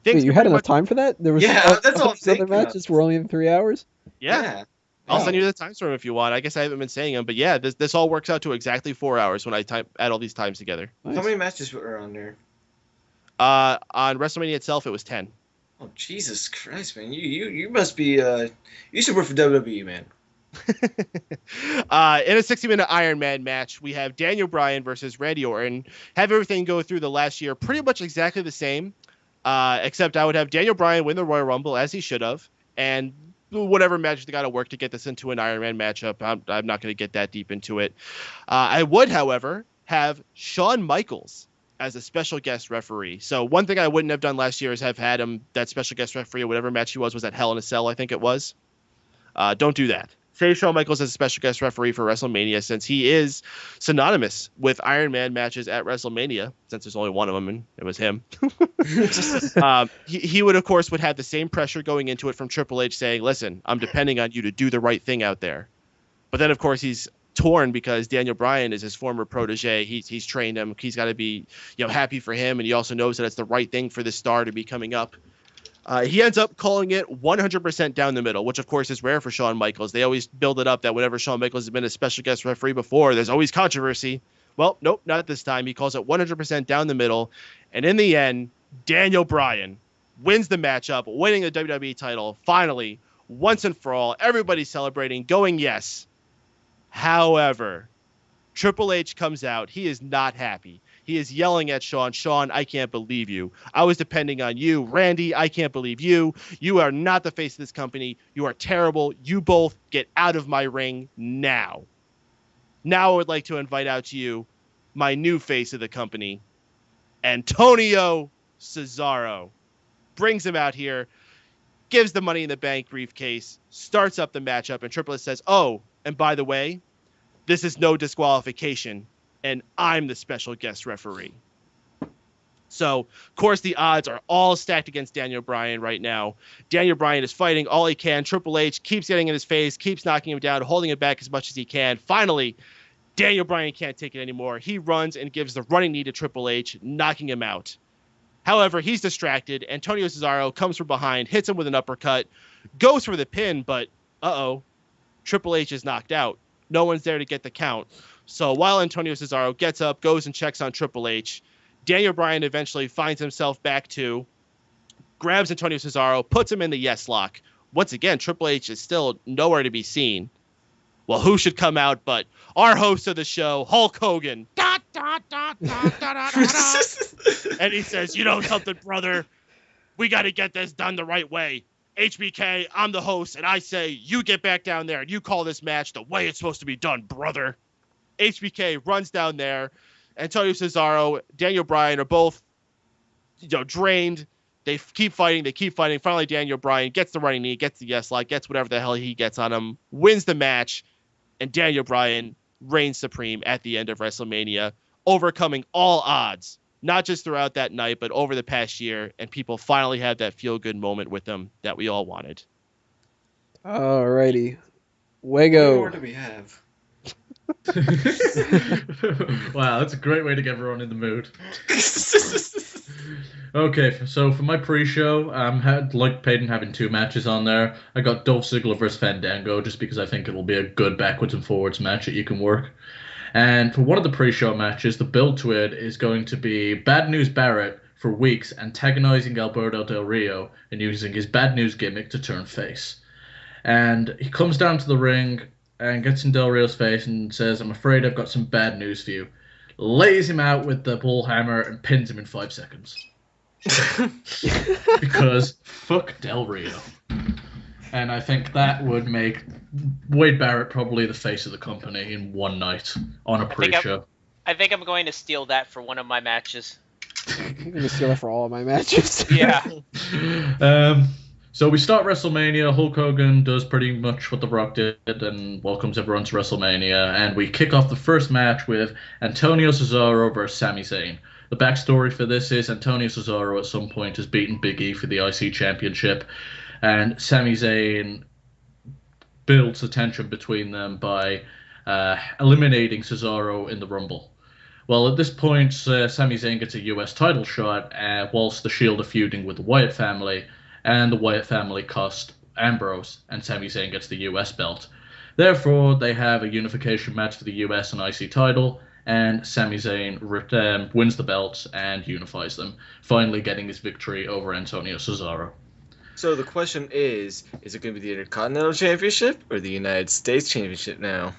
Wait, you had enough time for that? There was that's all I'm other matches were only in 3 hours? Yeah. I'll send you the times from if you want. I guess I haven't been saying them, but yeah, this all works out to exactly 4 hours when I add all these times together. Nice. How many matches were on there? On WrestleMania itself, it was 10. Oh, Jesus Christ, man. You must be, you should work for WWE, man. In a 60-minute Iron Man match, we have Daniel Bryan versus Randy Orton. Have everything go through the last year pretty much exactly the same, except I would have Daniel Bryan win the Royal Rumble, as he should have, and whatever match they got to work to get this into an Iron Man matchup. I'm not going to get that deep into it. I would, however, have Shawn Michaels as a special guest referee. So one thing I wouldn't have done last year is have had him, that special guest referee, or whatever match he was at Hell in a Cell, I think it was. Don't do that. Say Shawn Michaels as a special guest referee for WrestleMania, since he is synonymous with Iron Man matches at WrestleMania, since there's only one of them, and it was him. He would, of course, have the same pressure going into it from Triple H saying, listen, I'm depending on you to do the right thing out there. But then, of course, he's torn because Daniel Bryan is his former protege. He's trained him. He's got to be happy for him, and he also knows that it's the right thing for the star to be coming up. He ends up calling it 100% down the middle, which, of course, is rare for Shawn Michaels. They always build it up that whenever Shawn Michaels has been a special guest referee before, there's always controversy. Well, nope, not this time. He calls it 100% down the middle. And in the end, Daniel Bryan wins the matchup, winning the WWE title, finally, once and for all. Everybody's celebrating, going yes. However, Triple H comes out. He is not happy. He is yelling at Shawn, Shawn, I can't believe you. I was depending on you. Randy, I can't believe you. You are not the face of this company. You are terrible. You both get out of my ring now. Now I would like to invite out to you my new face of the company, Antonio Cesaro. Brings him out here, gives the Money in the Bank briefcase, starts up the matchup, and Triple H says, oh, and by the way, this is no disqualification, and I'm the special guest referee. So, of course, the odds are all stacked against Daniel Bryan right now. Daniel Bryan is fighting all he can. Triple H keeps getting in his face, keeps knocking him down, holding it back as much as he can. Finally, Daniel Bryan can't take it anymore. He runs and gives the running knee to Triple H, knocking him out. However, he's distracted. Antonio Cesaro comes from behind, hits him with an uppercut, goes for the pin, but Triple H is knocked out. No one's there to get the count. So while Antonio Cesaro gets up, goes and checks on Triple H, Daniel Bryan eventually finds himself back to, grabs Antonio Cesaro, puts him in the yes lock. Once again, Triple H is still nowhere to be seen. Well, who should come out but our host of the show, Hulk Hogan. And he says, you know something, brother? We got to get this done the right way. HBK, I'm the host, and I say you get back down there and you call this match the way it's supposed to be done, brother. HBK runs down there. Antonio Cesaro, Daniel Bryan are both, drained. They keep fighting. Finally, Daniel Bryan gets the running knee, gets the yes lock, gets whatever the hell he gets on him, wins the match, and Daniel Bryan reigns supreme at the end of WrestleMania, overcoming all odds, not just throughout that night, but over the past year, and people finally had that feel-good moment with him that we all wanted. Alrighty. How many more Wego. do we have? Wow, that's a great way to get everyone in the mood. Okay, so for my pre-show, like Peyton having 2 matches on there. I got Dolph Ziggler versus Fandango just because I think it'll be a good backwards and forwards match that you can work. And for one of the pre-show matches, the build to it is going to be Bad News Barrett for weeks antagonizing Alberto Del Rio and using his bad news gimmick to turn face. And he comes down to the ring and gets in Del Rio's face and says, "I'm afraid I've got some bad news for you." Lays him out with the bull hammer and pins him in 5 seconds. Because fuck Del Rio. And I think that would make Wade Barrett probably the face of the company in one night on a pre-show. I think I'm going to steal that for one of my matches. I'm going to steal that for all of my matches. Yeah. So we start WrestleMania. Hulk Hogan does pretty much what The Rock did and welcomes everyone to WrestleMania. And we kick off the first match with Antonio Cesaro versus Sami Zayn. The backstory for this is Antonio Cesaro at some point has beaten Big E for the IC Championship. And Sami Zayn builds the tension between them by eliminating Cesaro in the Rumble. Well, at this point, Sami Zayn gets a US title shot whilst the Shield are feuding with the Wyatt family. And the Wyatt family cost Ambrose, and Sami Zayn gets the US belt. Therefore, they have a unification match for the US and IC title, and Sami Zayn wins the belts and unifies them, finally getting his victory over Antonio Cesaro. So the question is it going to be the Intercontinental Championship or the United States Championship now?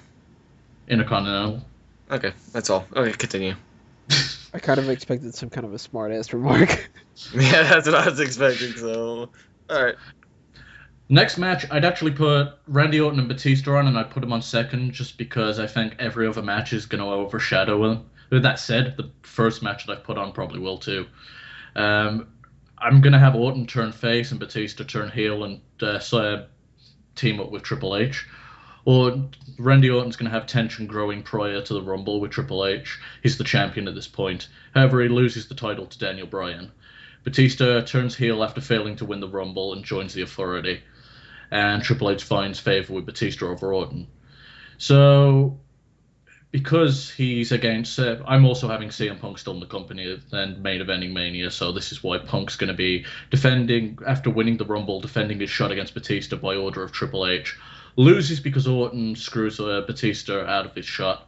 Intercontinental. Okay, that's all. Okay, continue. I kind of expected some kind of a smart-ass remark. Yeah, that's what I was expecting, so... Alright. Next match, I'd actually put Randy Orton and Batista on, and I'd put them on second just because I think every other match is going to overshadow them. With that said, the first match that I've put on probably will too. I'm going to have Orton turn face and Batista turn heel and team up with Triple H. Or Randy Orton's going to have tension growing prior to the Rumble with Triple H. He's the champion at this point. However, he loses the title to Daniel Bryan. Batista turns heel after failing to win the Rumble and joins the Authority. And Triple H finds favor with Batista over Orton. So, because he's against... I'm also having CM Punk still in the company and main eventing Mania, so this is why Punk's going to be defending, after winning the Rumble, defending his shot against Batista by order of Triple H. Loses because Orton screws Batista out of his shot,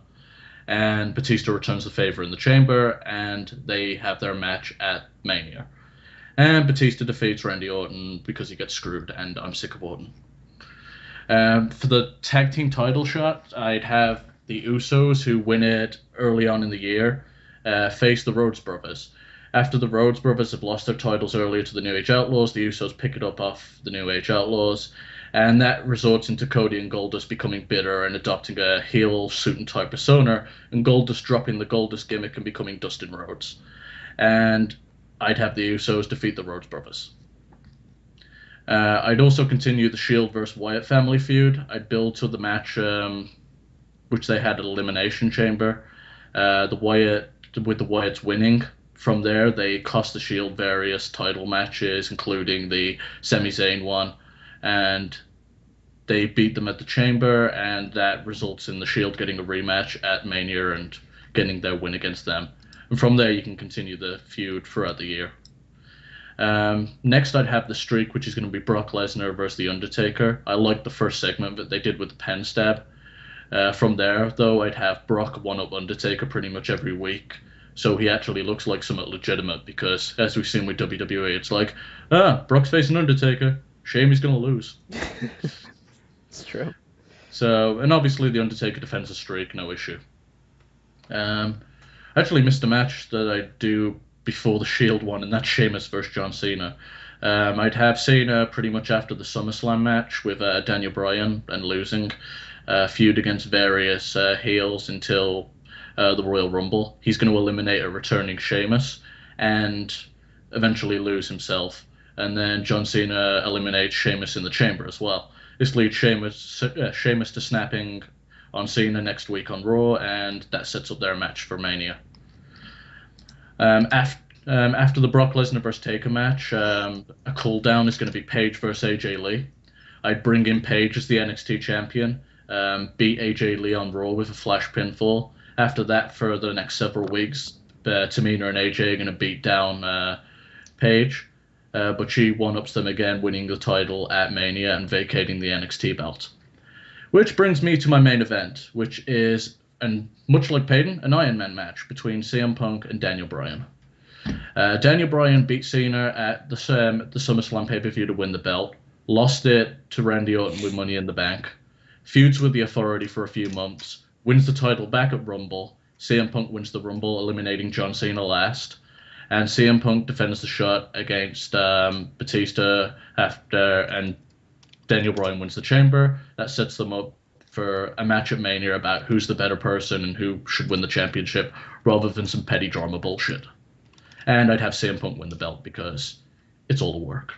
and Batista returns the favor in the chamber, and they have their match at Mania. And Batista defeats Randy Orton because he gets screwed, and I'm sick of Orton. For the tag team title shot, I'd have the Usos, who win it early on in the year, face the Rhodes Brothers. After the Rhodes Brothers have lost their titles earlier to the New Age Outlaws, the Usos pick it up off the New Age Outlaws, and that results into Cody and Goldust becoming bitter and adopting a heel suit and tie persona, and Goldust dropping the Goldust gimmick and becoming Dustin Rhodes. And I'd have the Usos defeat the Rhodes Brothers. I'd also continue the Shield versus Wyatt family feud. I'd build to the match which they had at Elimination Chamber. With the Wyatts winning. From there, they cost the Shield various title matches, including the Sami Zayn one, and they beat them at the Chamber, and that results in the Shield getting a rematch at Mania and getting their win against them. And from there, you can continue the feud throughout the year. Next, I'd have the streak, which is going to be Brock Lesnar versus The Undertaker. I like the first segment that they did with the pen stab. From there, though, I'd have Brock one-up Undertaker pretty much every week, so he actually looks like somewhat legitimate, because, as we've seen with WWE, it's like, Brock's facing Undertaker. Shame he's going to lose. It's true. So, and obviously The Undertaker defends the streak, no issue. I actually missed a match that I do before the Shield one, and that's Sheamus versus John Cena. I'd have Cena pretty much after the SummerSlam match with Daniel Bryan and losing, feud against various heels until the Royal Rumble. He's going to eliminate a returning Sheamus and eventually lose himself. And then John Cena eliminates Sheamus in the Chamber as well. This leads Sheamus to snapping on Cena next week on Raw, and that sets up their match for Mania. After the Brock Lesnar vs. Taker match, a cool down is going to be Paige versus AJ Lee. I'd bring in Paige as the NXT champion, beat AJ Lee on Raw with a flash pinfall. After that, for the next several weeks, Tamina and AJ are going to beat down Paige, but she one-ups them again, winning the title at Mania and vacating the NXT belt. Which brings me to my main event, which is, and much like Peyton, an Iron Man match between CM Punk and Daniel Bryan. Daniel Bryan beat Cena at the SummerSlam pay-per-view to win the belt, lost it to Randy Orton with Money in the Bank, feuds with the Authority for a few months, wins the title back at Rumble, CM Punk wins the Rumble, eliminating John Cena last, and CM Punk defends the shot against Batista and Daniel Bryan wins the Chamber. That sets them up for a match at Mania about who's the better person and who should win the championship, rather than some petty drama bullshit. And I'd have CM Punk win the belt because it's all the work.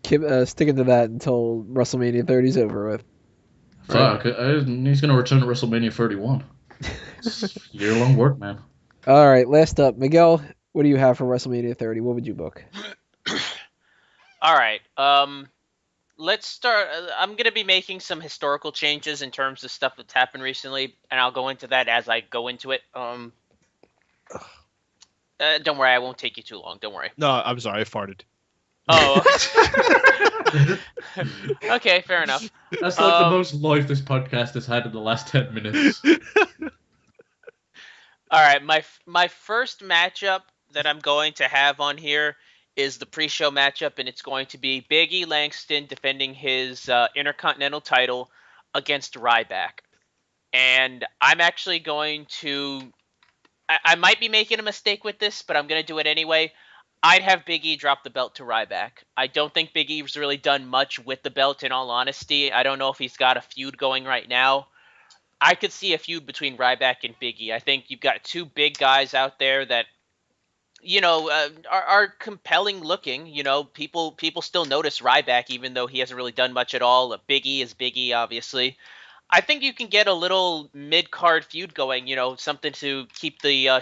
Sticking to that until WrestleMania 30 is over with. Fuck, he's going to return to WrestleMania 31. Year-long work, man. All right, last up. Miguel, what do you have for WrestleMania 30? What would you book? All right. Let's start. I'm going to be making some historical changes in terms of stuff that's happened recently, and I'll go into that as I go into it. Don't worry, I won't take you too long. Don't worry. No, I'm sorry, I farted. Oh. Okay, fair enough. That's like the most life this podcast has had in the last 10 minutes. All right, my first matchup that I'm going to have on here is the pre-show matchup, and it's going to be Big E Langston defending his Intercontinental title against Ryback. And I'm actually going to... I might be making a mistake with this, but I'm going to do it anyway. I'd have Big E drop the belt to Ryback. I don't think Big E's really done much with the belt, in all honesty. I don't know if he's got a feud going right now. I could see a feud between Ryback and Big E. I think you've got two big guys out there that, you know, are compelling looking. You know, people still notice Ryback, even though he hasn't really done much at all. Big E is Big E, obviously. I think you can get a little mid-card feud going, you know, something to keep the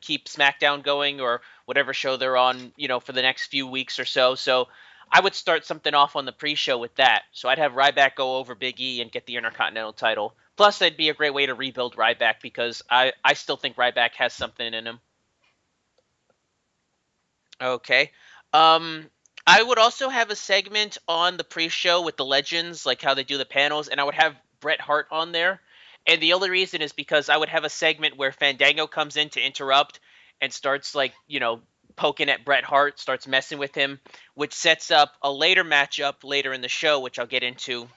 keep SmackDown going, or whatever show they're on, you know, for the next few weeks or so. So I would start something off on the pre-show with that. So I'd have Ryback go over Big E and get the Intercontinental title. Plus, that'd be a great way to rebuild Ryback, because I still think Ryback has something in him. Okay. I would also have a segment on the pre-show with the legends, like how they do the panels, and I would have Bret Hart on there. And the only reason is because I would have a segment where Fandango comes in to interrupt and starts, like, you know, poking at Bret Hart, starts messing with him, which sets up a later matchup later in the show, which I'll get into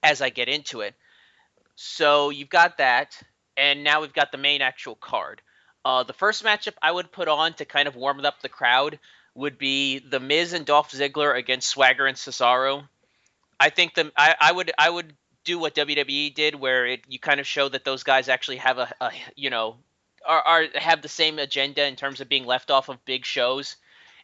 as I get into it. So you've got that, and now we've got the main actual card. The first matchup I would put on to kind of warm up the crowd would be The Miz and Dolph Ziggler against Swagger and Cesaro. I think I would do what WWE did, where you kind of show that those guys actually have a you know, have the same agenda in terms of being left off of big shows,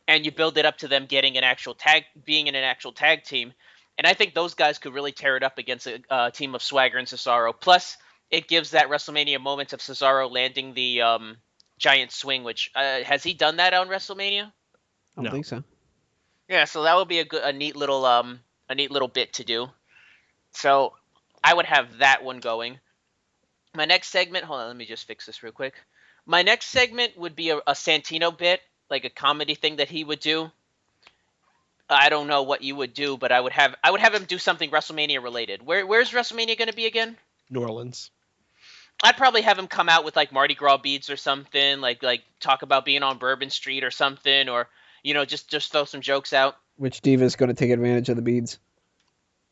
and you build it up to them getting being in an actual tag team. And I think those guys could really tear it up against a team of Swagger and Cesaro. Plus, it gives that WrestleMania moment of Cesaro landing the giant swing, which has he done that on WrestleMania? I don't think so. Yeah, so that would be a neat little bit to do. So I would have that one going. My next segment, hold on, let me just fix this real quick. My next segment would be a Santino bit, like a comedy thing that he would do. I don't know what you would do, but I would have him do something WrestleMania related. Where's WrestleMania going to be again? New Orleans. I'd probably have him come out with like Mardi Gras beads or something, like talk about being on Bourbon Street or something, or, you know, just throw some jokes out. Which diva is going to take advantage of the beads?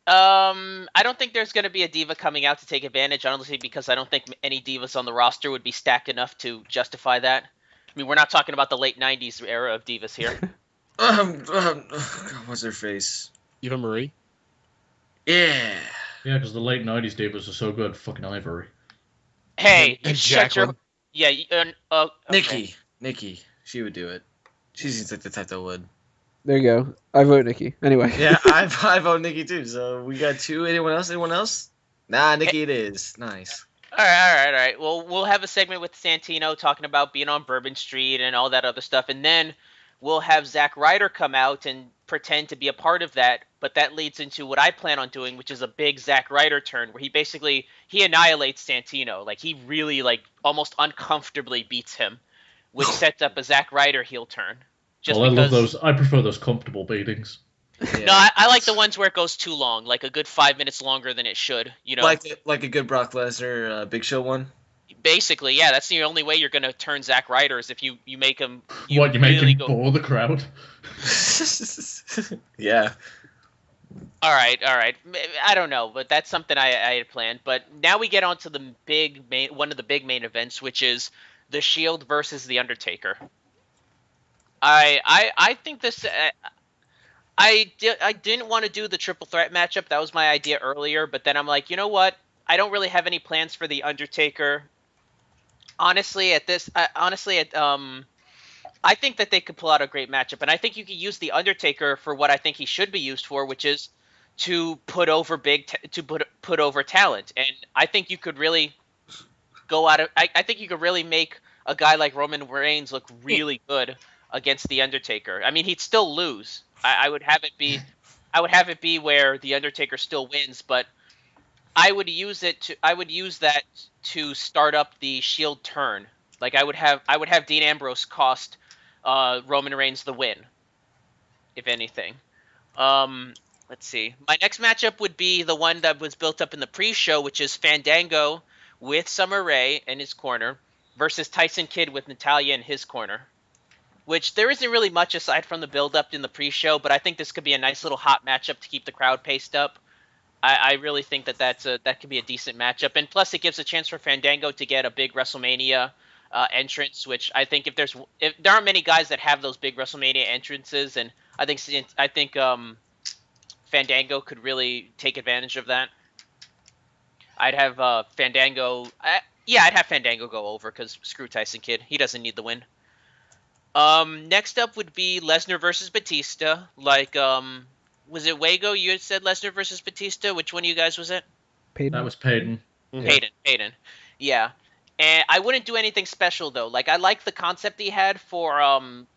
I don't think there's going to be a diva coming out to take advantage, honestly, because I don't think any divas on the roster would be stacked enough to justify that. I mean, we're not talking about the late 90s era of divas here. What's her face? Eva Marie? Yeah. Yeah, because the late 90s divas are so good. Fucking Ivory. Hey, And shut your... Jacqueline. Yeah, okay. Nikki. She would do it. She seems like the type that would. There you go. I vote Nikki. Anyway. Yeah, I vote Nikki too. So we got two. Anyone else? Nah, Nikki it is. Nice. All right. Well, we'll have a segment with Santino talking about being on Bourbon Street and all that other stuff. And then we'll have Zack Ryder come out and pretend to be a part of that, but that leads into what I plan on doing, which is a big Zack Ryder turn where he annihilates Santino. Like, he really, like, almost uncomfortably beats him, which sets up a Zack Ryder heel turn. Just I love because those. I prefer those comfortable beatings. Yeah. No, I like the ones where it goes too long, like a good 5 minutes longer than it should. You know, like a good Brock Lesnar Big Show one. basically, yeah. That's the only way you're gonna turn Zack Ryder is if you make him. You make really him bore the crowd? Yeah. All right. I don't know, but that's something I had planned. But now we get on to the one of the big main events, which is the Shield versus the Undertaker. I think this. I didn't want to do the triple threat matchup. That was my idea earlier, but then I'm like, you know what? I don't really have any plans for the Undertaker. Honestly, I think that they could pull out a great matchup, and I think you could use the Undertaker for what I think he should be used for, which is to put over put over talent. And I think you could really I think you could really make a guy like Roman Reigns look really good against the Undertaker. I mean, he'd still lose. I would have it be where the Undertaker still wins, but I would use that to start up the Shield turn. Like, I would have Dean Ambrose cost Roman Reigns the win, if anything. Let's see. My next matchup would be the one that was built up in the pre-show, which is Fandango with Summer Rae in his corner versus Tyson Kidd with Natalya in his corner. Which there isn't really much aside from the build-up in the pre-show, but I think this could be a nice little hot matchup to keep the crowd paced up. I really think that could be a decent matchup, and plus it gives a chance for Fandango to get a big WrestleMania entrance, which I think if there aren't many guys that have those big WrestleMania entrances, and I think Fandango could really take advantage of that. I'd have Fandango. I'd have Fandango go over because screw Tyson Kidd, he doesn't need the win. Next up would be Lesnar versus Batista. Like, was it Wago? You had said Lesnar versus Batista. Which one of you guys was it? Peyton. That was Peyton. Peyton. Yeah. And I wouldn't do anything special though. Like, I like the concept he had for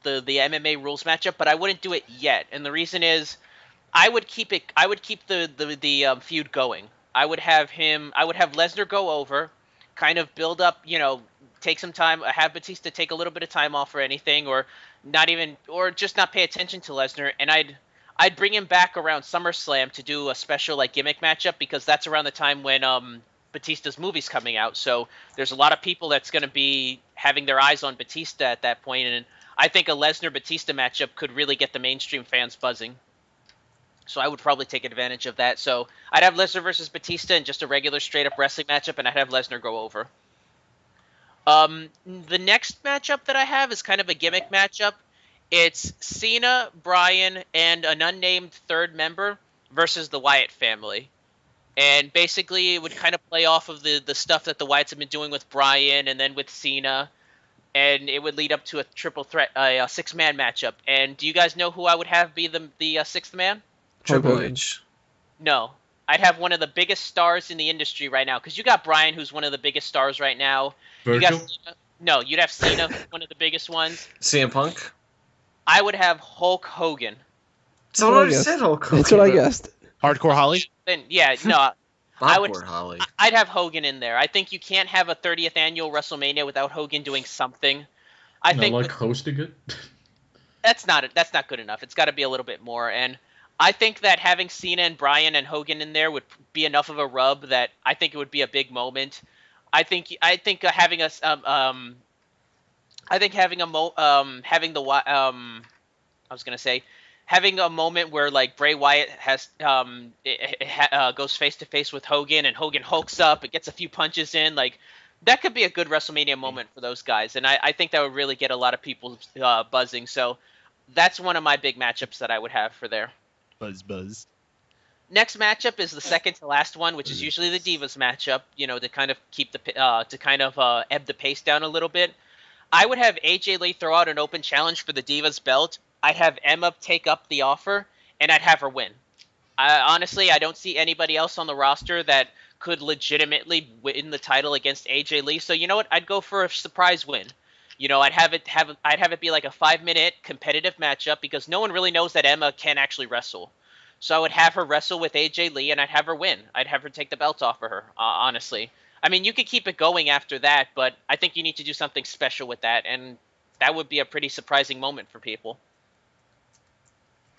the MMA rules matchup, but I wouldn't do it yet. And the reason is, I would keep the feud going. I would have Lesnar go over, kind of build up, take some time, have Batista take a little bit of time off or anything, or just not pay attention to Lesnar, and I'd bring him back around SummerSlam to do a special like gimmick matchup, because that's around the time when Batista's movie's coming out. So there's a lot of people that's going to be having their eyes on Batista at that point, and I think a Lesnar-Batista matchup could really get the mainstream fans buzzing. So I would probably take advantage of that. So I'd have Lesnar versus Batista in just a regular straight-up wrestling matchup, and I'd have Lesnar go over. The next matchup that I have is kind of a gimmick matchup. It's Cena, Bryan, and an unnamed third member versus the Wyatt family. And basically it would kind of play off of the stuff that the Wyatts have been doing with Bryan and then with Cena. And it would lead up to a triple threat, a six-man matchup. And do you guys know who I would have be the sixth man? Triple H. No. I'd have one of the biggest stars in the industry right now. Because you got Bryan, who's one of the biggest stars right now. Virgil? You'd have Cena, one of the biggest ones. CM Punk? I would have Hulk Hogan. Someone already said Hulk Hogan. That's what I guessed. Hardcore Holly? Then Hardcore Holly. I'd have Hogan in there. I think you can't have a 30th annual WrestleMania without Hogan doing something. I think hosting it. That's not good enough. It's got to be a little bit more. And I think that having Cena and Bryan and Hogan in there would be enough of a rub that I think it would be a big moment. Having a moment where like Bray Wyatt has goes face to face with Hogan, and Hogan hulks up and gets a few punches in, like that could be a good WrestleMania moment for those guys, and I think that would really get a lot of people buzzing. So that's one of my big matchups that I would have for there. Buzz. Next matchup is the second to last one, which is usually the Divas matchup, to kind of keep ebb the pace down a little bit. I would have AJ Lee throw out an open challenge for the Divas belt. I'd have Emma take up the offer, and I'd have her win. Honestly, I don't see anybody else on the roster that could legitimately win the title against AJ Lee. So you know what? I'd go for a surprise win. I'd have it be like a 5-minute competitive matchup because no one really knows that Emma can actually wrestle. So I would have her wrestle with AJ Lee and I'd have her win. I'd have her take the belt off of her, honestly. I mean, you could keep it going after that, but I think you need to do something special with that, and that would be a pretty surprising moment for people.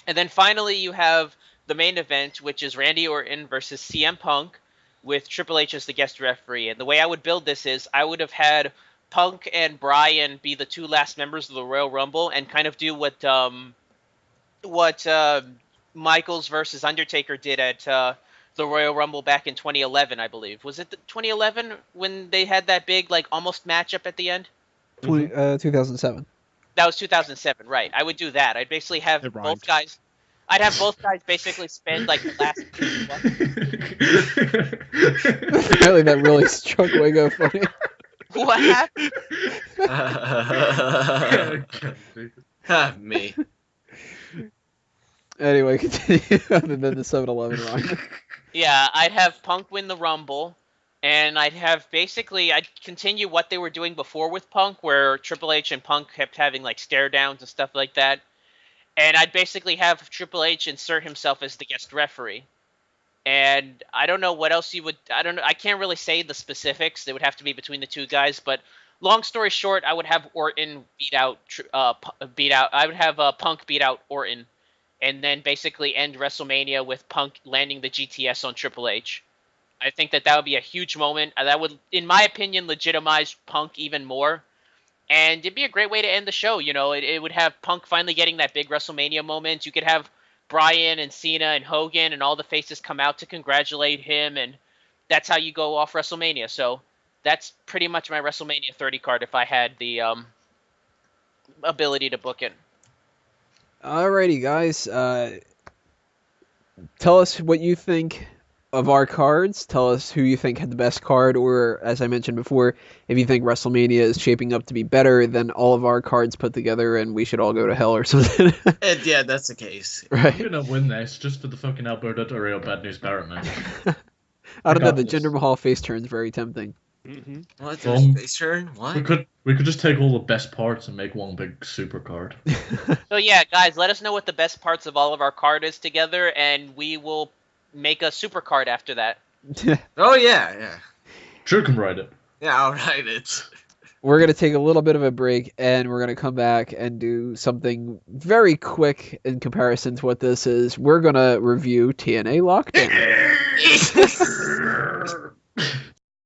And then finally, you have the main event, which is Randy Orton versus CM Punk, with Triple H as the guest referee. And the way I would build this is I would have had Punk and Bryan be the two last members of the Royal Rumble and kind of do what Michaels versus Undertaker did at the Royal Rumble back in 2011, I believe. Was it 2011 when they had that big, like, almost matchup at the end? 2007. That was 2007, right. I would do that. I'd basically have both guys... I'd have both guys basically spend, like, the last... Apparently that really struck Wago funny. What happened? Me. Anyway, continue other than the 7-Eleven rhyme. Yeah, I'd have Punk win the Rumble, and I'd continue what they were doing before with Punk, where Triple H and Punk kept having, like, stare downs and stuff like that. And I'd basically have Triple H insert himself as the guest referee. And I don't know what else you would... I can't really say the specifics. They would have to be between the two guys, but long story short, I would have Orton I would have Punk beat out Orton, and then basically end WrestleMania with Punk landing the GTS on Triple H. I think that would be a huge moment. That would, in my opinion, legitimize Punk even more. And it'd be a great way to end the show. It would have Punk finally getting that big WrestleMania moment. You could have Bryan and Cena and Hogan and all the faces come out to congratulate him, and that's how you go off WrestleMania. So that's pretty much my WrestleMania 30 card if I had the ability to book it. Alrighty, guys. Tell us what you think of our cards. Tell us who you think had the best card, or, as I mentioned before, if you think WrestleMania is shaping up to be better than all of our cards put together and we should all go to hell or something. Yeah, that's the case. Right. I'm gonna win this just for the fucking Alberto Del Rio Bad News Barrett match. I don't know, the Jinder Mahal face turn is very tempting. Mm-hmm. What? There's face turn? What? We could just take all the best parts and make one big super card. So yeah, guys, let us know what the best parts of all of our card is together, and we will make a super card after that. Oh yeah. Drew can write it. Yeah, I'll write it. We're going to take a little bit of a break, and we're going to come back and do something very quick in comparison to what this is. We're going to review TNA Lockdown.